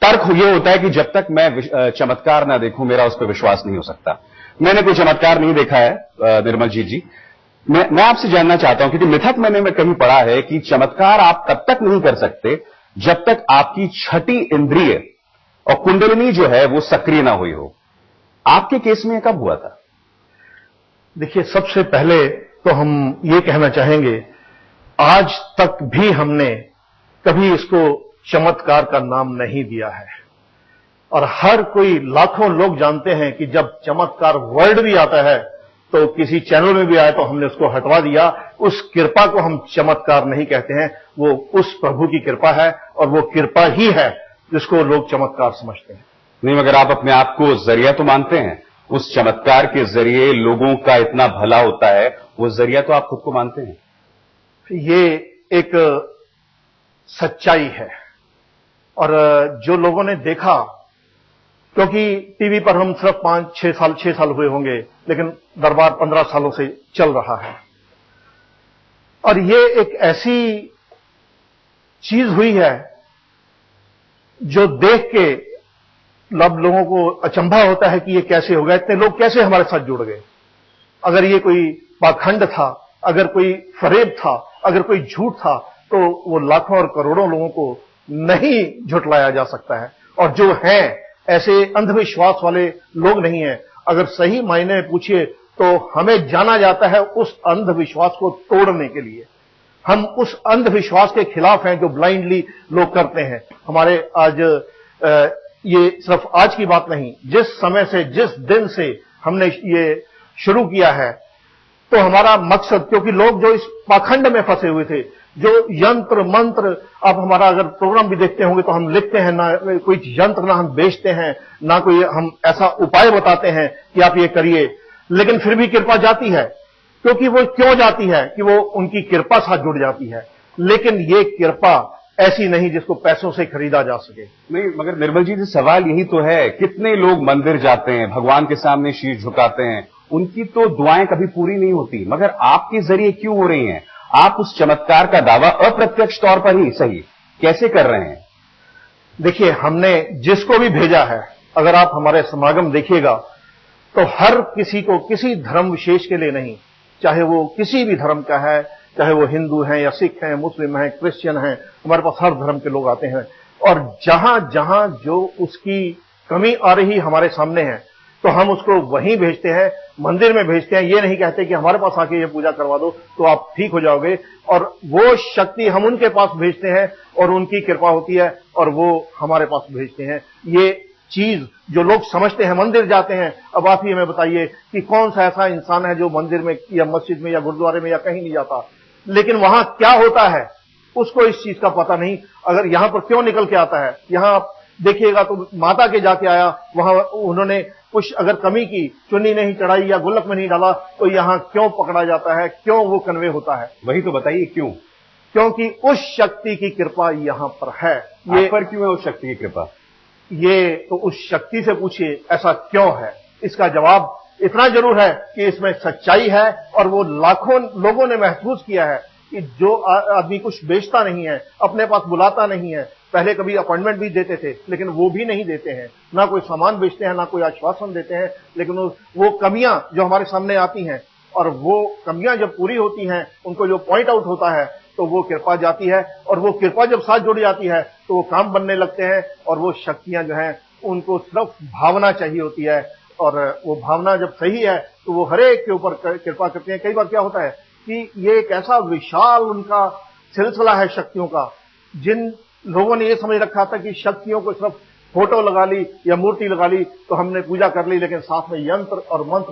तर्क ये होता है कि जब तक मैं चमत्कार ना देखूं मेरा उस पर विश्वास नहीं हो सकता। मैंने कोई चमत्कार नहीं देखा है निर्मलजीत जी। मैं आपसे जानना चाहता हूं, क्योंकि मिथक मैंने कहीं पढ़ा है कि चमत्कार आप तब तक नहीं कर सकते जब तक आपकी छठी इंद्रिय और कुंडलिनी जो है वो सक्रिय ना हुई हो। आपके केस में कब हुआ था? देखिए, सबसे पहले तो हम ये कहना चाहेंगे, आज तक भी हमने कभी इसको चमत्कार का नाम नहीं दिया है। और हर कोई, लाखों लोग जानते हैं कि जब चमत्कार वर्ड भी आता है तो किसी चैनल में भी आए तो हमने उसको हटवा दिया। उस कृपा को हम चमत्कार नहीं कहते हैं, वो उस प्रभु की कृपा है और वो कृपा ही है जिसको लोग चमत्कार समझते हैं। नहीं, मगर आप अपने आप को जरिया तो मानते हैं। उस चमत्कार के जरिए लोगों का इतना भला होता है, वो जरिया तो आप खुद को मानते हैं। ये एक सच्चाई है। और जो लोगों ने देखा, क्योंकि टीवी पर हम सिर्फ 6 साल हुए होंगे, लेकिन दरबार 15 सालों से चल रहा है। और ये एक ऐसी चीज हुई है जो देख के लोगों को अचंभा होता है कि ये कैसे हो गया, इतने लोग कैसे हमारे साथ जुड़ गए। अगर ये कोई पाखंड था, अगर कोई फरेब था, अगर कोई झूठ था, तो वो लाखों और करोड़ों लोगों को नहीं झुटलाया जा सकता है। और जो हैं ऐसे अंधविश्वास वाले लोग नहीं हैं। अगर सही मायने में पूछिए तो हमें जाना जाता है उस अंधविश्वास को तोड़ने के लिए। हम उस अंधविश्वास के खिलाफ हैं जो ब्लाइंडली लोग करते हैं। हमारे आज ये सिर्फ आज की बात नहीं, जिस समय से, जिस दिन से हमने ये शुरू किया है, तो हमारा मकसद, क्योंकि लोग जो इस पाखंड में फंसे हुए थे, जो यंत्र मंत्र, आप हमारा अगर प्रोग्राम भी देखते होंगे तो हम लिखते हैं ना कोई यंत्र, ना हम बेचते हैं, ना कोई हम ऐसा उपाय बताते हैं कि आप ये करिए, लेकिन फिर भी कृपा जाती है। क्योंकि वो क्यों जाती है? कि वो उनकी कृपा साथ जुड़ जाती है। लेकिन ये कृपा ऐसी नहीं जिसको पैसों से खरीदा जा सके। नहीं, मगर निर्मल जी, सवाल यही तो है, कितने लोग मंदिर जाते हैं, भगवान के सामने शीश झुकाते हैं, उनकी तो दुआएं कभी पूरी नहीं होती, मगर आपके जरिए क्यों हो रही हैं? आप उस चमत्कार का दावा अप्रत्यक्ष तौर पर ही सही कैसे कर रहे हैं? देखिए, हमने जिसको भी भेजा है, अगर आप हमारे समागम देखिएगा तो हर किसी को, किसी धर्म विशेष के लिए नहीं, चाहे वो किसी भी धर्म का है, चाहे वो हिंदू हैं या सिख हैं, मुस्लिम हैं, क्रिश्चियन हैं, हमारे पास हर धर्म के लोग आते हैं। और जहां जहां जो उसकी कमी आ रही हमारे सामने है, तो हम उसको वहीं भेजते हैं, मंदिर में भेजते हैं। ये नहीं कहते कि हमारे पास आके ये पूजा करवा दो तो आप ठीक हो जाओगे। और वो शक्ति हम उनके पास भेजते हैं और उनकी कृपा होती है और वो हमारे पास भेजते हैं। ये चीज जो लोग समझते हैं, मंदिर जाते हैं, अब आप ही हमें बताइए कि कौन सा ऐसा इंसान है जो मंदिर में या मस्जिद में या गुरुद्वारे में या कहीं नहीं जाता, लेकिन वहां क्या होता है उसको इस चीज का पता नहीं। अगर यहां पर क्यों निकल के आता है, यहां आप देखिएगा तो माता के जाके आया, वहां उन्होंने कुछ अगर कमी की, चुन्नी नहीं चढ़ाई या गुल्लक में नहीं डाला, तो यहां क्यों पकड़ा जाता है, क्यों वो कन्वे होता है? वही तो बताइए क्यों? क्योंकि उस शक्ति की कृपा यहां पर है। ये पर क्यों है उस शक्ति की कृपा? ये तो उस शक्ति से पूछिए ऐसा क्यों है। इसका जवाब इतना जरूर है कि इसमें सच्चाई है। और वो लाखों लोगों ने महसूस किया है कि जो आदमी कुछ बेचता नहीं है, अपने पास बुलाता नहीं है, पहले कभी अपॉइंटमेंट भी देते थे लेकिन वो भी नहीं देते हैं, ना कोई सामान बेचते हैं, ना कोई आश्वासन देते हैं, लेकिन वो कमियां जो हमारे सामने आती हैं, और वो कमियां जब पूरी होती हैं, उनको जो पॉइंट आउट होता है, तो वो कृपा जाती है। और वो कृपा जब साथ जुड़ जाती है तो वो काम बनने लगते हैं। और वो शक्तियां जो हैं उनको सिर्फ भावना चाहिए होती है, और वो भावना जब सही है तो वो हरेक के ऊपर कृपा करते हैं। कई बार क्या होता है कि ये एक ऐसा विशाल उनका सिलसिला है शक्तियों का, जिन लोगों ने ये समझ रखा था कि शक्तियों को सिर्फ फोटो लगा ली या मूर्ति लगा ली तो हमने पूजा कर ली, लेकिन साथ में यंत्र और मंत्र